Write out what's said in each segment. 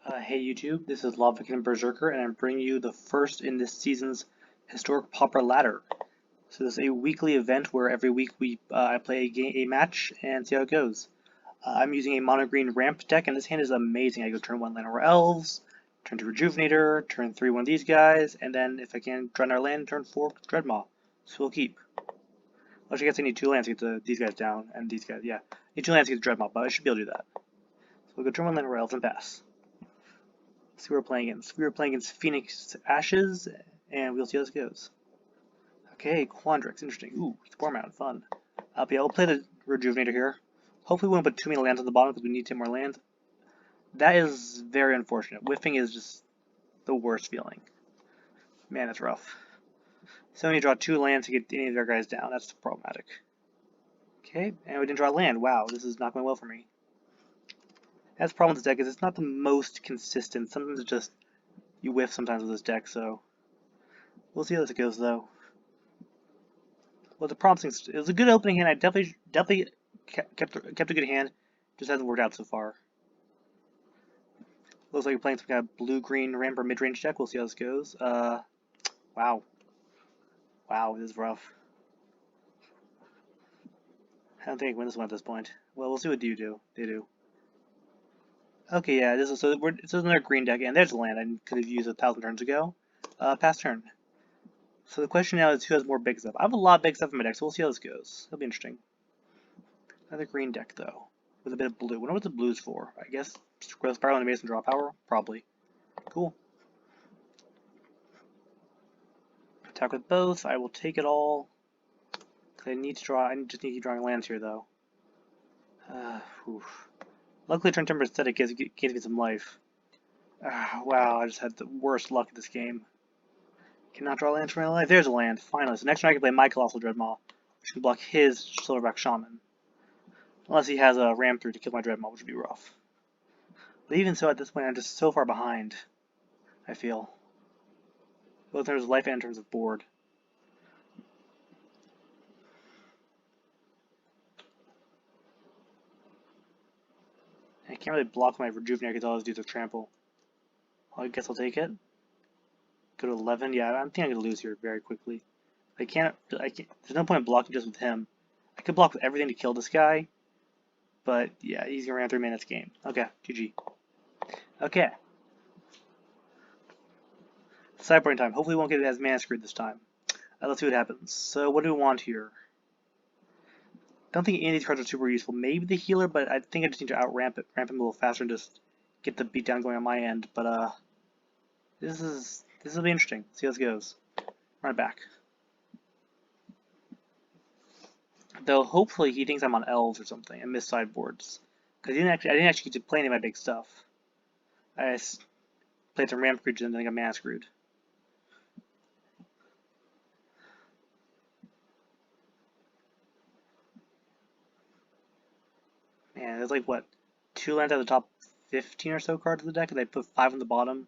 Hey YouTube, this is Lavakin Berserker, and I'm bringing you the first in this season's historic Pauper ladder. So this is a weekly event where every week I play a match and see how it goes. I'm using a mono green ramp deck, and this hand is amazing. I go turn 1 Llanowar Elves, turn 2 Rejuvenator, turn 3 one of these guys, and then if I can draw another land, turn 4 Dreadmaw. So we'll keep. Actually, I guess I need 2 lands to get these guys down, and these guys, yeah. I need 2 lands to get the Dreadmaw, but I should be able to do that. So we'll go turn 1 Llanowar Elves and pass. See who we're playing against. We were playing against Phoenix Ashes, and we'll see how this goes. Okay, Quandrix, interesting. Ooh, Sporemound, fun. But yeah, we'll play the Rejuvenator here. Hopefully we won't put too many lands on the bottom because we need 10 more lands. That is very unfortunate. Whiffing is just the worst feeling. Man, that's rough. So we need to draw 2 lands to get any of their guys down. That's problematic. Okay, and we didn't draw land. Wow, this is not going well for me. That's the problem with this deck is it's not the most consistent. Sometimes it's just you whiff sometimes with this deck, so we'll see how this goes though. Well, the promising. It was a good opening hand. I definitely kept a good hand. Just hasn't worked out so far. Looks like you're playing some kind of blue-green ramp or mid-range deck. We'll see how this goes. Wow, this is rough. I don't think I can win this one at this point. Well, we'll see what you do. They do. Okay, yeah, this is another green deck, and there's a land I could have used 1,000 turns ago. Pass turn. So the question now is who has more big stuff. I have a lot of big stuff in my deck, so we'll see how this goes. It'll be interesting. Another green deck, though, with a bit of blue. I wonder what the blue's for. I guess growth spiral animation draw power? Probably. Cool. Attack with both. I will take it all. I need to draw. I just need to keep drawing lands here, though. Luckily, Turntimber Ascetic gives me some life. Wow, I just had the worst luck at this game. Cannot draw lands for my life. There's a land, finally. So next turn I can play my Colossal Dreadmaw, which can block his Silverback Shaman. Unless he has a ram through to kill my Dreadmaw, which would be rough. But even so, at this point, I'm just so far behind, I feel. Both in terms of life and in terms of board. I can't really block my Rejuvenator because all those dudes are trample. Well, I guess I'll take it. Go to 11. Yeah, I think I'm going to lose here very quickly. I can't. There's no point in blocking just with him. I could block with everything to kill this guy. But yeah, he's going to run 3 minutes game. Okay, GG. Okay. Sideboarding time. Hopefully we won't get it as mana screwed this time. Let's see what happens. So what do we want here? Don't think any of these cards are super useful. Maybe the healer, but I think I just need to ramp him a little faster and just get the beatdown going on my end. But this will be interesting. See how this goes. Run it back. Though hopefully he thinks I'm on elves or something and miss sideboards. Because I didn't actually get to play any of my big stuff. I just played some ramp creatures and then got mana screwed. Man, there's like what, 2 lands out of the top 15 or so cards of the deck, and I put 5 on the bottom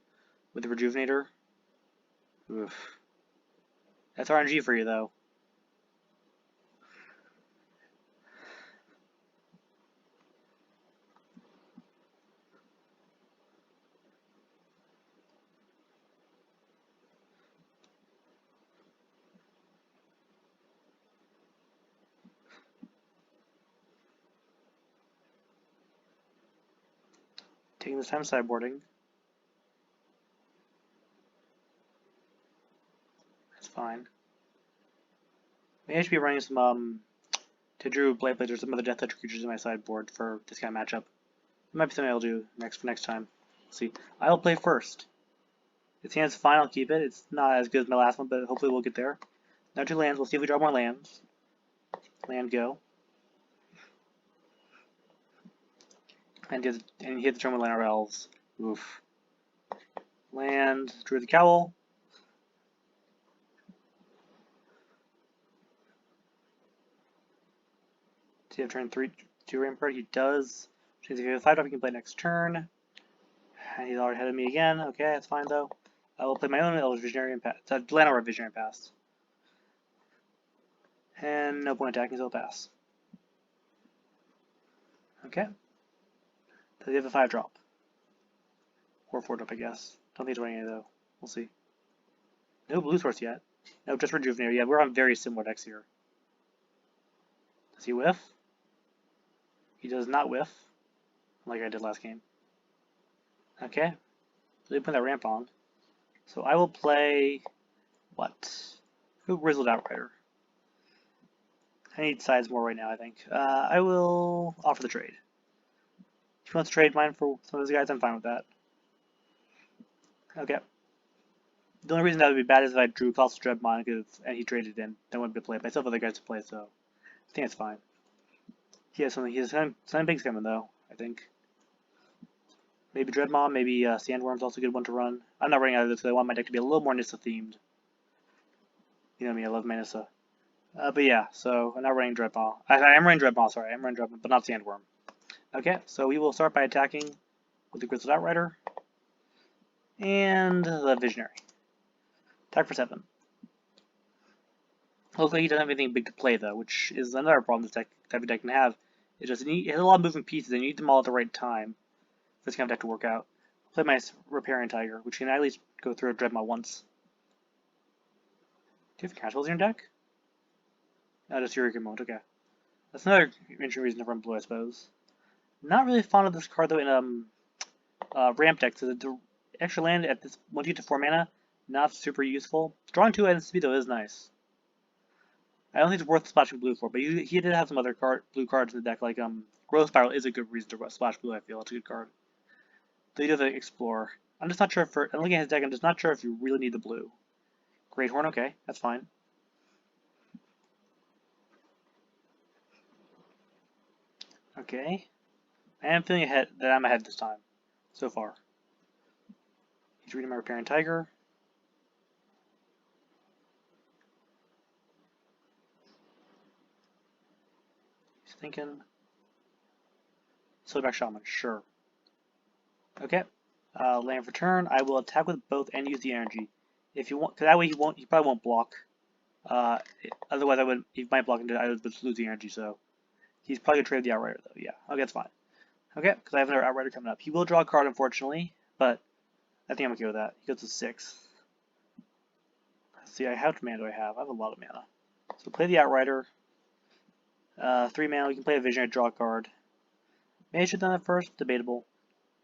with the Rejuvenator. Oof. That's RNG for you though. Taking this time sideboarding. That's fine. Maybe I should be running some Druid, Blade Blades, or some other Death Touch creatures in my sideboard for this kind of matchup. It might be something I'll do for next time. Let's see. I'll play first. This hand's fine, I'll keep it. It's not as good as my last one, but hopefully we'll get there. Now 2 lands, we'll see if we draw more lands. Land go. And hit the turn with Llanowar Elves. Oof. Land, Druid the Cowl. See if turn 3, 2 Rampart. He does. Which means if you have a 5-drop, he can play next turn. And he's already ahead of me again. Okay, that's fine though. I will play my own Elvish Visionary and pass. Llanowar Visionary and pass. And no point attacking, so I'll pass. Okay. So they have a 5-drop. Or 4 drop, I guess. Don't think it's running any though. We'll see. No blue source yet. No, just Rejuvenator. Yeah, we're on very similar decks here. Does he whiff? He does not whiff, like I did last game. Okay. So they put that ramp on. So I will play what? Go Grizzled Outrider. I need sides more right now, I think. I will offer the trade. If he wants to trade mine for some of those guys, I'm fine with that. Okay. The only reason that would be bad is if I drew Colossal Dreadmaw and he traded in. Then I wouldn't be able to play it. But I still have other guys to play, so I think it's fine. He has something. He has something big's coming though, I think. Maybe Dreadmaw, maybe Sandworm's also a good one to run. I'm not running out of this because I want my deck to be a little more Nissa themed. You know me, I love my Nissa. But yeah, so I'm not running Dreadmaw. I am running Dreadmaw, sorry. I am running Dreadmaw, but not Sandworm. Okay, so we will start by attacking with the Grizzled Outrider and the Visionary. Attack for 7. Hopefully he doesn't have anything big to play though, which is another problem this type of deck can have. It has a lot of moving pieces and you need them all at the right time for this kind of deck to work out. I'll play my Riparian Tiger, which can at least go through a Dreadmaw once. Do you have casuals in your deck? No, just Eureka Mode, okay. That's another interesting reason to run blue, I suppose. Not really fond of this card though in ramp deck, so the extra land at this 1 to 4 mana, not super useful. Drawing 2 items speed though is nice. I don't think it's worth splashing blue for, but he did have some other blue cards in the deck, like Growth Spiral is a good reason to splash blue, I feel. It's a good card. So you do have to explore. I'm just not sure if, I'm looking at his deck, I'm just not sure if you really need the blue. Great Horn, okay, that's fine. Okay. I am feeling that I'm ahead this time, so far. He's reading my Riparian Tiger. He's thinking. Silverback Shaman, sure. Okay. Land for turn. I will attack with both and use the energy. If you want, because that way he probably won't block. Otherwise he might block into, I would lose the energy, so. He's probably going to trade the Outrider, though. Yeah, okay, that's fine. Okay, because I have another Outrider coming up. He will draw a card, unfortunately, but I think I'm okay with that. He goes to 6. Let's see, how much mana do I have? I have a lot of mana. So play the Outrider. 3 mana, we can play a Visionary, draw a card. Maybe I should have done that first. Debatable.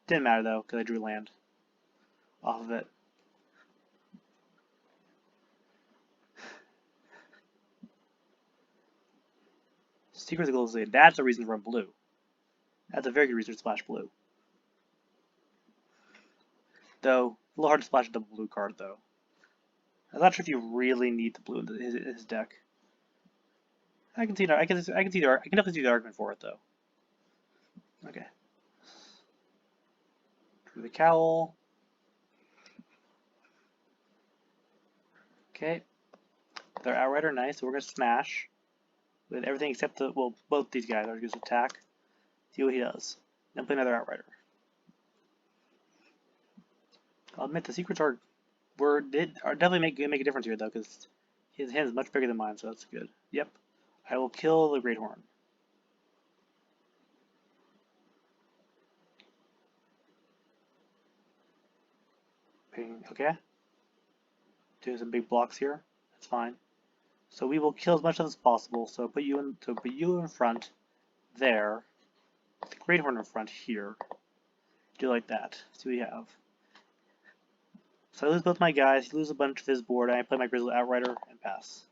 Didn't matter, though, because I drew land off of it. Secrets of Glade, that's a reason to run blue. That's a very good reason to splash blue. Though, a little hard to splash a double blue card, though. I'm not sure if you really need the blue in his deck. I can definitely see the argument for it, though. Okay. Drew the Cowl. Okay. Their Outrider, nice, so we're going to smash. With everything except the, well, both these guys are going to attack. See what he does. Then play another Outrider. I'll admit the secrets are definitely make a difference here though, because his hand is much bigger than mine, so that's good. Yep. I will kill the Great Horn. Okay. Doing some big blocks here. That's fine. So we will kill as much as possible. So put you in front there. The Great Horn in front here. Do like that. See what we have. So I lose both my guys. He loses a bunch of his board. I play my Grizzled Outrider and pass.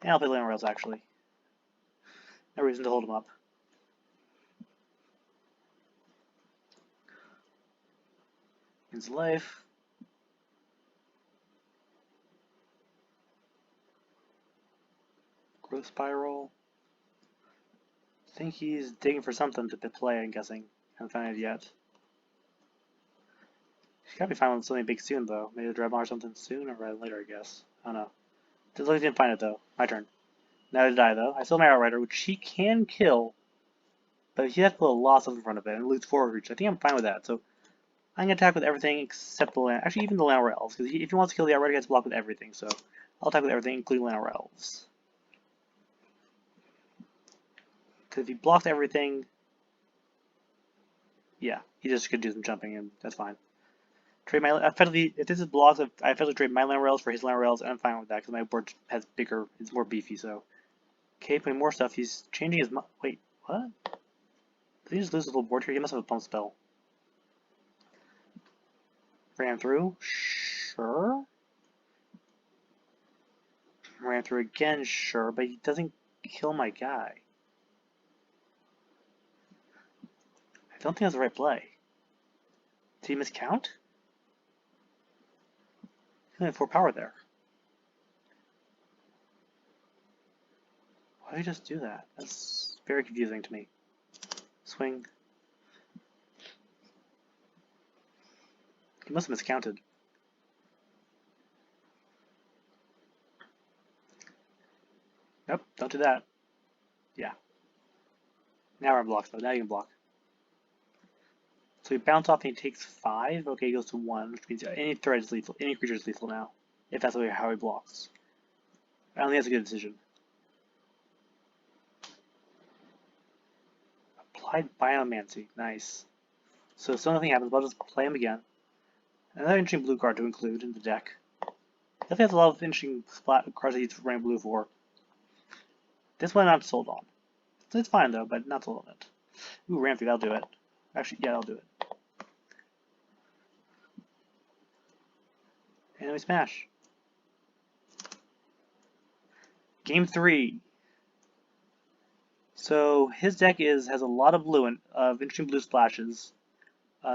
And I'll play Llanowar Elves actually. No reason to hold him up. Ends life. Growth Spiral. I think he's digging for something to play, I'm guessing. Haven't found it yet. He's gotta be finding something big soon, though. Maybe a Dreadmaw or something soon, or rather later, I guess. I don't know. Doesn't look like he didn't find it, though. My turn. Now to die, though. I still have my Outrider, which he can kill, but he has to put a lot of stuff in front of it and lose forward reach. I think I'm fine with that, so I'm gonna attack with everything except the land. Actually, even the Llanowar Elves, because if he wants to kill the Outrider, he has to block with everything, so I'll attack with everything, including Llanowar Elves. Because if he blocks everything, yeah, he just could do some jumping, and that's fine. Trade my effectively if this is blocks, I effectively trade my Llanowar Elves for his Llanowar Elves, and I'm fine with that because my board has bigger, it's more beefy. So, okay, putting more stuff. He's changing his. Wait, what? Did he just lose his little board here? He must have a pump spell. Ran through, sure. Ran through again, sure, but he doesn't kill my guy. I don't think that's the right play. Did he miscount? He only had 4 power there. Why did he just do that? That's very confusing to me. Swing. He must have miscounted. Nope, don't do that. Yeah. Now we're in blocks though. Now you can block. So he bounce off and he takes 5. Okay, he goes to 1, which means any threat is lethal. Any creature is lethal now. If that's how he blocks. I don't think that's a good decision. Applied Biomancy. Nice. So if nothing happens, I'll just play him again. Another interesting blue card to include in the deck. Definitely has a lot of interesting cards that he's running blue for. This one I'm not sold on. It's fine though, but not sold on it. Ooh, Ramfy, that'll do it. Actually, yeah, that'll do it. And then we smash. Game 3. So his deck has a lot of blue and interesting blue splashes.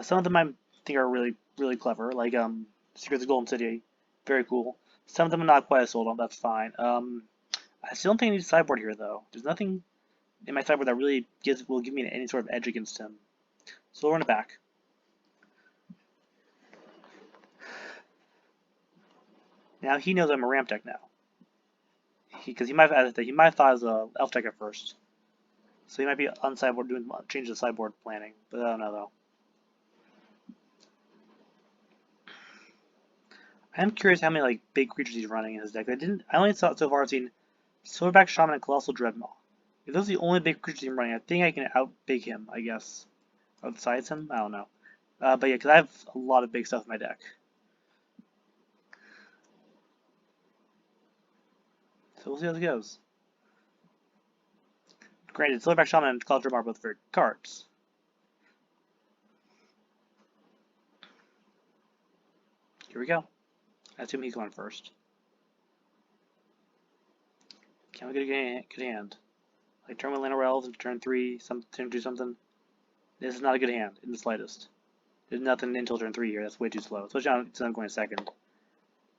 Some of them I think are really clever, like Secrets of Golden City, very cool. Some of them are not quite as sold on. That's fine. I still don't think I need a sideboard here though. There's nothing in my sideboard that really will give me any sort of edge against him. So we'll run it back. Now he knows I'm a ramp deck now. Because he might have thought I was a elf deck at first. So he might be on sideboard doing change the sideboard planning, but I don't know though. I am curious how many big creatures he's running in his deck. I only saw so far I've seen Silverback Shaman and Colossal Dreadmaw. If those are the only big creatures he's running, I think I can outbig him, I guess. Outsides him? I don't know. But yeah, because I have a lot of big stuff in my deck. So we'll see how this goes. Granted, Silverback Shaman and Colossal Dreadmaw are both very good cards. Here we go. I assume he's going first. Can we get a good hand? Like turn with Llanowar Elves and turn 3, turn 2 something. This is not a good hand in the slightest. There's nothing until turn 3 here. That's way too slow. Especially since I'm going second.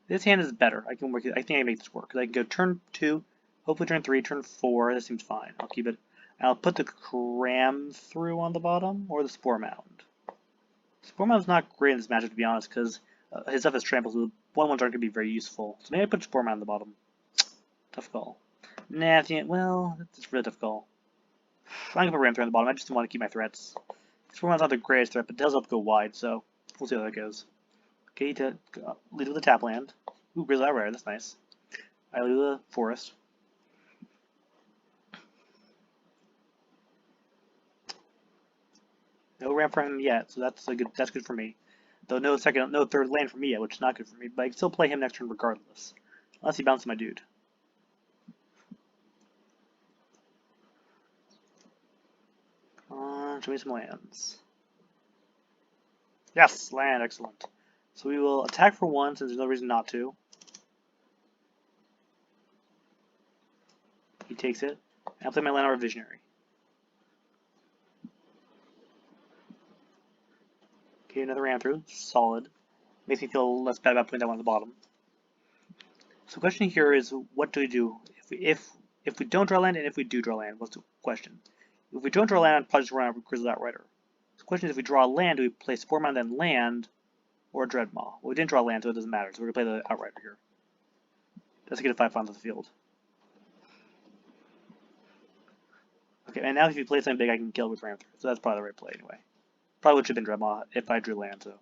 This hand is better. I think I can make this work. I can go turn 2, hopefully turn 3, turn 4. That seems fine. I'll keep it. And I'll put the Cram Through on the bottom or the Sporemound. Sporemound's not great in this matchup to be honest, because his stuff is trampled, so the 1/1s aren't going to be very useful. So maybe I put Sporemound on the bottom. Tough call. Nah, well, that's a really tough call. I'm going to put Ram Through on the bottom. I just want to keep my threats. Sporemound's not the greatest threat, but it does help go wide, so we'll see how that goes. Okay, to lead with a tap land. Ooh, Grizzled Outrider, that's nice. I lead with a forest. No ramp for him yet, so that's good for me. Though no third land for me yet, which is not good for me, but I can still play him next turn regardless. Unless he bounces my dude. Come on, show me some lands. Yes, land, excellent. So we will attack for 1 since there's no reason not to. He takes it. And I'll play my Llanowar Visionary. Okay, another ram through. Solid. Makes me feel less bad about putting that one on the bottom. So the question here is, what do we do if we don't draw land and if we do draw land? What's the question? If we don't draw land, I'd probably just run out with Grizzled Outrider. The question is, if we draw land, do we play Sporemound then land or Dreadmaw? Well, we didn't draw land, so it doesn't matter. So we're going to play the Outrider here. Just to get a 5 onto the field. Okay, and now if you play something big, I can kill with ram through. So that's probably the right play anyway. Probably would have been Dreadmaw if I drew land, so.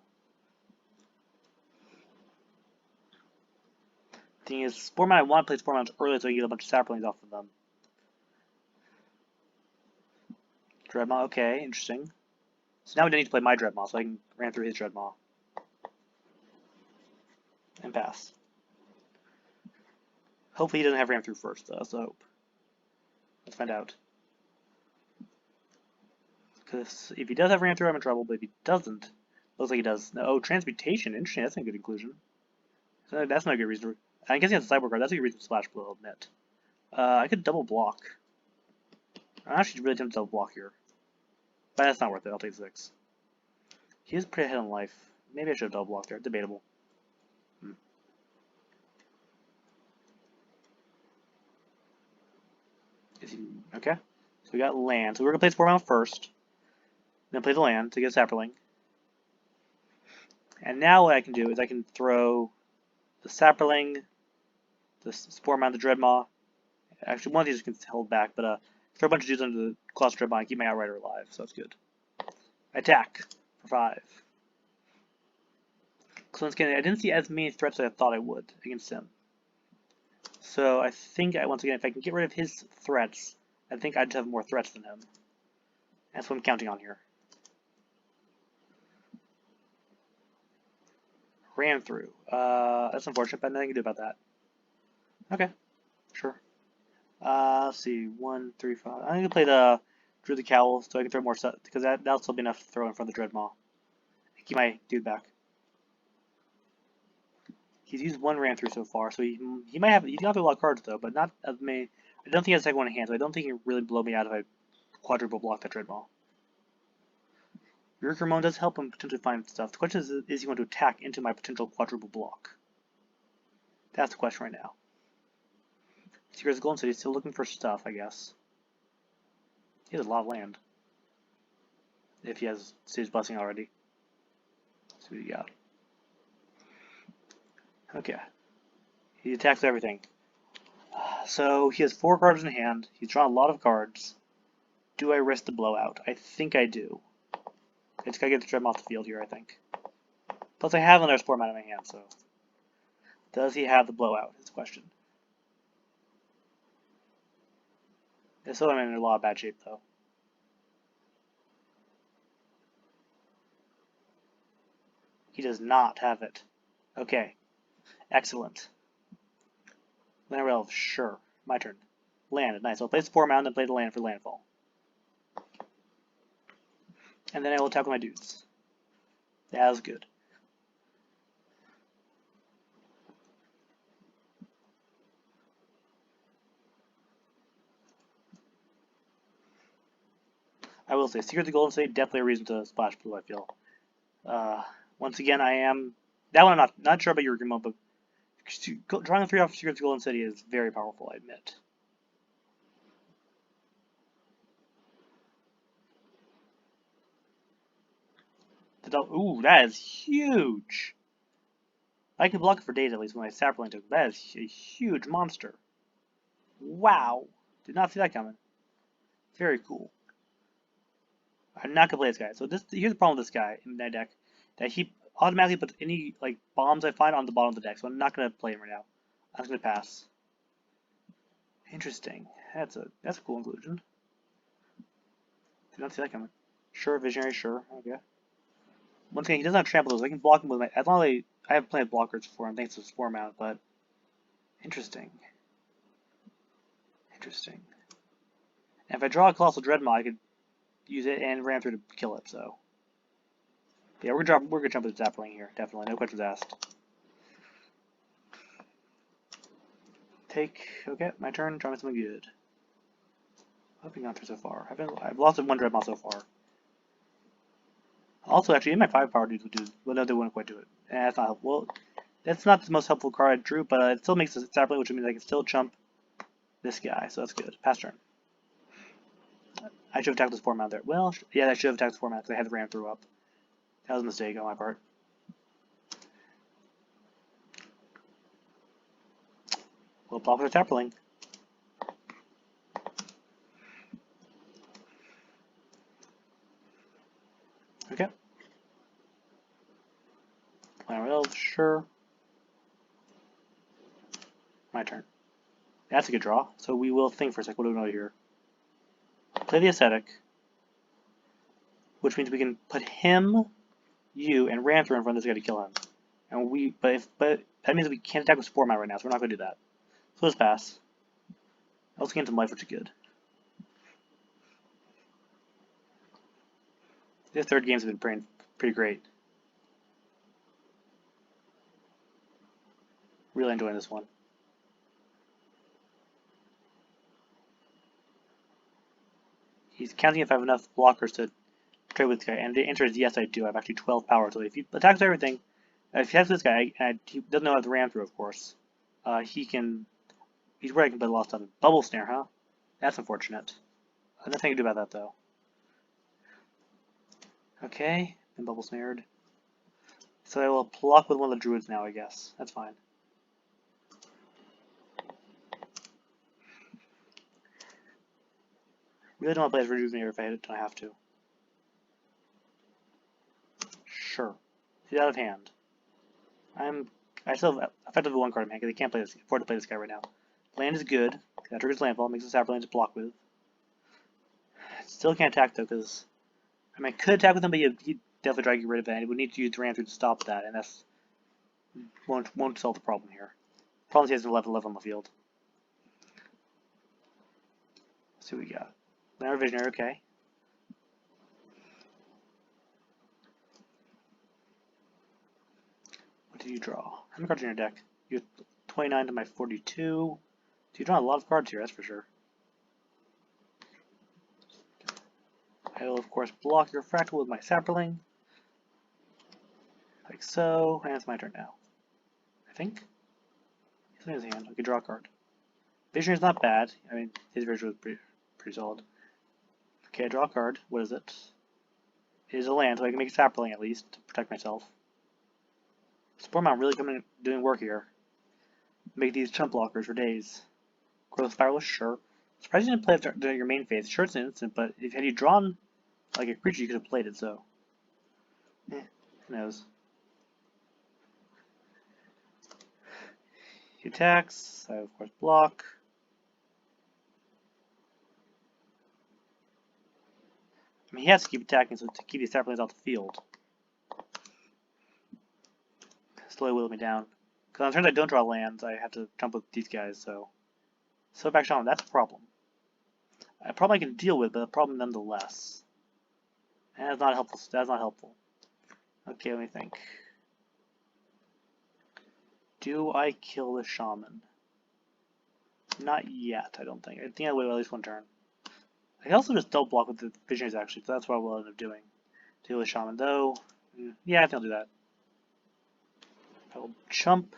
Thing is, Sporemound, I want to play Sporemounds early so I can get a bunch of saplings off of them. Dreadmaw, okay, interesting. So now we don't need to play my Dreadmaw, so I can ram through his Dreadmaw. and pass. Hopefully he doesn't have ram through first, though. That's the hope. Let's find out. Because if he does have ram through, I'm in trouble. But if he doesn't, looks like he does. Oh, transmutation. Interesting. That's a good inclusion. That's not a good reason. I guess he has a sideboard card. That's a good reason to splash blue, I'll admit. I could double block. I'm actually really tempted to double block here. But that's not worth it. I'll take 6. He is pretty ahead in life. Maybe I should have double blocked there. Debatable. Is he okay? So we got land. So we're gonna play Sporemound first. Then play the land to get Sapperling. And now what I can do is I can throw the Sapperling, the Sporemound, the Dreadmaw. Actually, one of these can hold back, but throw a bunch of dudes under the Colossal Dreadmaw and keep my Outrider alive, so that's good. Attack for 5. I didn't see as many threats as I thought I would against him. So I think, once again, if I can get rid of his threats, I think I'd have more threats than him. That's what I'm counting on here. Ran through. That's unfortunate, but nothing to do about that. Okay, sure. Let's see, 1, 3, 5. I'm gonna play the Druid the Cowl so I can throw more stuff, because that'll still be enough to throw in front of the Dreadmaw. Keep my dude back. He's used 1 ram through so far, so he's gonna have a lot of cards though, but not as many. I don't think he has a second one in hand, so I don't think he can really blow me out if I quadruple block that Dreadmaw. Your Ramon does help him potentially find stuff. The question is he going to attack into my potential quadruple block? That's the question right now. Secrets of Golden City is still looking for stuff, I guess. He has a lot of land. If he has Stage Blessing already. Let's see what he got. Okay. He attacks everything. So he has 4 cards in hand. He's drawn a lot of cards. Do I risk the blowout? I think I do. I just gotta get the Dreadmaw off the field here, I think. Plus I have another Sporemound in my hand, so. Does he have the blowout? Is the question. If so, I'm in a lot of bad shape, though. He does not have it. Okay. Excellent. Llanowar Elves, sure. My turn. Land, nice. I'll play Sporemound and play the land for landfall. And then I will attack with my dudes. That was good. I will say, Secret of the Golden City, definitely a reason to splash blue, I feel. Once again, I am... That one I'm not sure about your remote, but drawing 3 off Secret of the Golden City is very powerful, I admit. Ooh, that is huge! I can block it for days at least when I Sapperling took. That is a huge monster. Wow! Did not see that coming. Very cool. I'm not gonna play this guy. So here's the problem with this guy in my deck. That he automatically puts any bombs I find on the bottom of the deck, so I'm not gonna play him right now. I'm just gonna pass. Interesting. That's a cool inclusion. Did not see that coming. Sure, Visionary, sure. Okay. Once again, he doesn't have trample, so I can block him with my. As long as I have plenty of blockers for him, thanks to Sporemound, but interesting. Interesting. And if I draw a Colossal Dreadmaw, I could use it and ram through to kill it. So yeah, we're gonna jump with Sapperling here, definitely. No questions asked. Take. Okay, my turn. Draw me something good. What have we gone through so far? I've lost 1 Dreadmaw so far. Also, actually, in my 5-power dudes would do, well, no, they wouldn't quite do it. That's not helpful. Well, that's not the most helpful card I drew, but it still makes a Sapperling, which means I can still jump this guy, so that's good. Pass turn. I should have attacked the Sporemound there. Well, yeah, I should have attacked the Sporemound because I had the ram through up. That was a mistake on my part. We'll block with a Sapperling. Okay. Llanowar Elves, sure. My turn. That's a good draw. So we will think for a sec. What do we know here? Play the Ascetic, which means we can put him, you, and ram through in front of this guy to kill him. And but That means we can't attack with Sporemound right now, so we're not going to do that. So let's pass. I also gained some life, which is good. The third games have been pretty great. Really enjoying this one. He's counting if I have enough blockers to trade with this guy, and the answer is yes, I do. I have actually 12 power, so if he attacks everything, if he attacks this guy, and he doesn't know how to ram through, of course, he's where I can play a lot of stuff. Bubble Snare, huh? That's unfortunate. Nothing to do about that, though. Okay, been Bubble Snared. So I will block with one of the Druids now, I guess. That's fine. Really don't want to play as Rejuvenator if I don't have to. Sure. He's out of hand. I still have effectively one card in hand because I can't afford to play this guy right now. Land is good. That triggers Landfall, makes us Saproland to block with. Still can't attack though, because I could attack with him, but he'd definitely try to get rid of it. And he would need to use the Ram through to stop that, and that's won't solve the problem here. Problem is he has an 11/11 on the field. Let's see what we got. Llanowar Visionary, okay. What did you draw? How many cards are in your deck? You have 29 to my 42. So you draw a lot of cards here, that's for sure. I will, of course, block your Fractal with my Sapperling. Like so. And it's my turn now. I think. He's in his hand. I could draw a card. Visionary's not bad. I mean, his Vision was pretty solid. Okay, I draw a card. What is it? It is a land, so I can make a Sapperling at least to protect myself. Sporemound really doing work here. Make these chump blockers for days. Growth Spiral, sure. Surprised you didn't play it during your main phase. Sure, it's an instant, but had you drawn like a creature, you could have played it, so. Who knows? He attacks. I, of course, block. I mean, he has to keep attacking so to keep these Saplings off the field. Slowly whittle me down. Because on turns I don't draw lands, I have to jump with these guys, so. Silverback Shaman, that's a problem. A problem I can deal with, but a problem nonetheless. And that's not helpful. That's not helpful. Okay, let me think. Do I kill the Shaman? Not yet, I don't think. I think I'll wait at least one turn. I can also just double block with the Visionaries actually, so that's what I will end up doing. Deal with Shaman though. Yeah, I think I'll do that. I will chump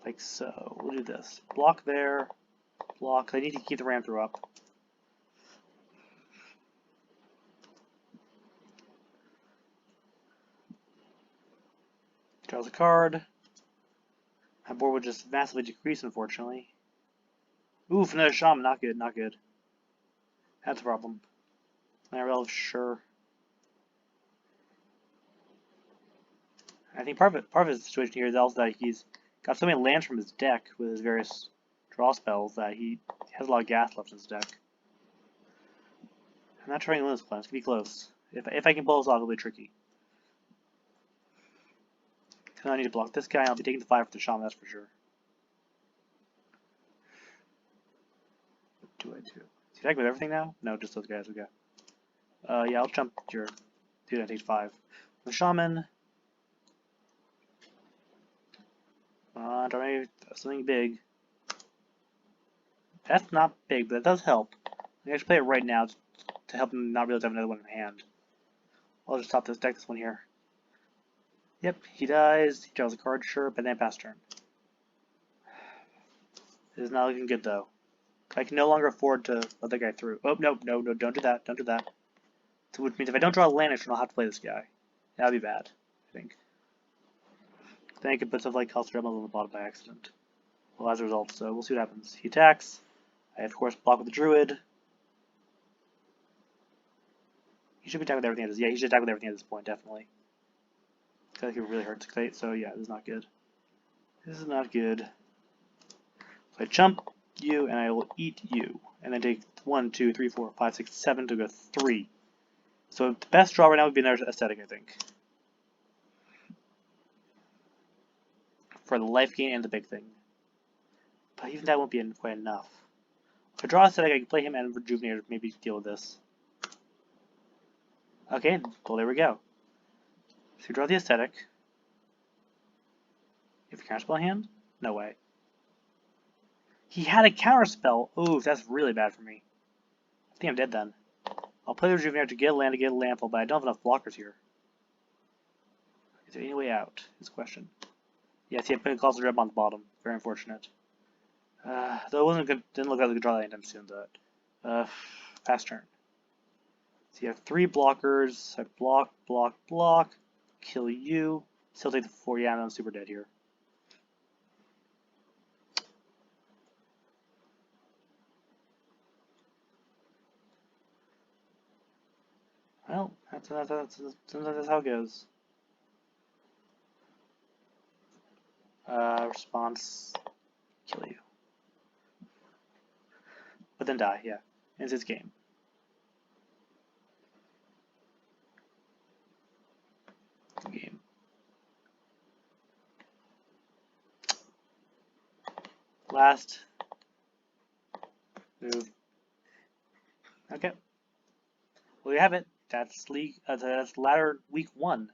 like so. We'll do this. Block there. Block. I need to keep the ram through up. Draws a card. My board would just massively decrease, unfortunately. Oof, another Shaman. Not good, not good. That's a problem. Llanowar Elves, sure. I think part of his situation here is also that he's got so many lands from his deck with his various draw spells that he has a lot of gas left in his deck. I'm not trying to win this plan. It's going to be close. If I can pull this off, it'll be tricky. Because I need to block this guy. I'll be taking the 5 for the Shaman, that's for sure. What do I do? Is he attacking with everything now? No, just those guys. Okay. Yeah, I'll jump your dude. I take 5. The Shaman. Draw me something big. That's not big, but that does help. I should play it right now to help him not realize I have another one in hand. I'll just top this deck this one here. Yep, he dies. He draws a card, sure, but then pass turn. This is not looking good though. I can no longer afford to let that guy through. Oh no, don't do that. Don't do that. So which means if I don't draw a land, I'll have to play this guy. That'd be bad, I think. Then I could put stuff like Colossal Dreadmaw on the bottom by accident. Well, as a result, so we'll see what happens. He attacks. I, of course, block with the Druid. He should be attacking with everything at this. Yeah, he should attack with everything at this point, definitely. I feel like it really hurts. So yeah, this is not good. This is not good. So I chump you, and I will eat you. And then take 1, 2, 3, 4, 5, 6, 7 to go 3. So the best draw right now would be another Ascetic, I think. for the life gain and the big thing. But even that won't be quite enough. If I draw Ascetic, I can play him and Rejuvenator, maybe deal with this. Okay, well there we go. So you draw the Ascetic. If you counterspell hand? No way. He had a counterspell. Ooh, that's really bad for me. I think I'm dead then. I'll play the Rejuvenator to get a land, to get a landfall, but I don't have enough blockers here. Is there any way out? Is the question. Yes, he had put a Colossal Dreadmaw on the bottom. Very unfortunate. Though it wasn't good, didn't look like I could draw that anytime soon, though. Fast turn. So you have 3 blockers. I block, block, block. Kill you. Still take the 4. Yeah, I'm super dead here. Well, that's how it goes. Response, kill you. But then die, yeah. Ends his game. Last move. Okay. Well, you have it. That's ladder week 1.